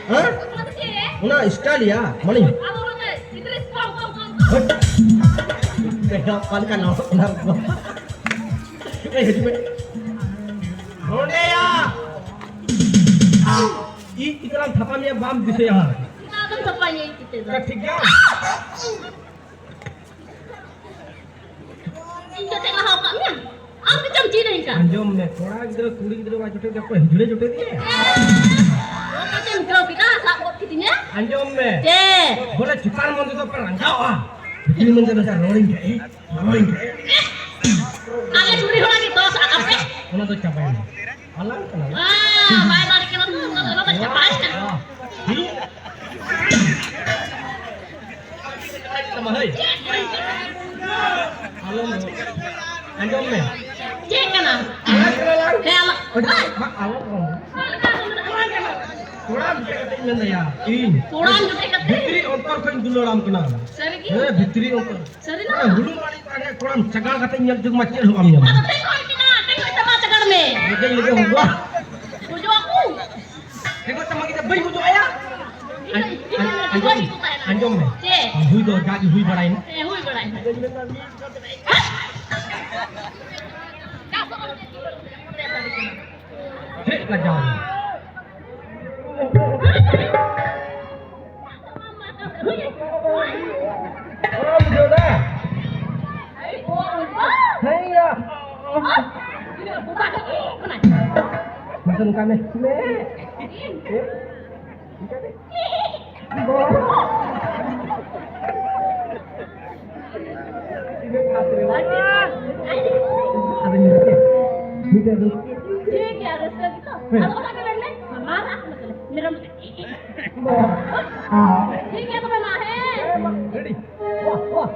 Hah? Una style ya, mani. Kayak apa kan orang. Jadi Rode ya. Iklan thapanya bam dise ya. Iklan thapanya itu. ठीक है. Injo tengah hokaknya. Am kecam cina ini kan. Anjom ne थोड़ा इधर कुड़ी इधर वाजो टे को हिजड़े जोटे दिए. Kecam kau kita sakot kitinya. Anjom me. Je. बोले चितान मंदिर तो पर अंजाओ आ. बिजली मंदिर में रोलिंग के. Kalian curi orang itu saat apa? Mana तो capai. Alang kan. Wah, baik balik ke mana? Mana capai kan? Sama hai. Alang. Anjom me. Je kan? Alang alang. Kayak Alang. Kurang dekat ini ya. Ini. kurang dekat. Bitri ontor kan dulu ram kena. Seri ki? Bitri ontor. Seri Nah, na? dulu kali tanya kurang cagal katanya nyat jeng macet lu amnya. Apa tengok kita? Tengok sama cakar me. Jadi lagi hubwa. Tujuh aku. Tengok sama kita beri bujuk ayah. Anjom me. Je. Hui do jadi hui barain. Hui berai. Hei lah jauh. Oh, betul dah. Hai ya. Pesan kami. Ada nyuruh. Minta dulu. Ready? Wah, wah.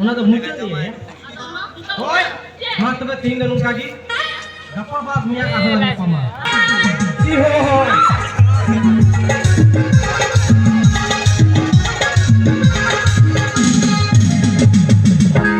Una तो मुझे नहीं है। ओए, हाँ तो मैं तीन दिन उनका की, गप्पा बात मियाँ कहाँ लगा पामा?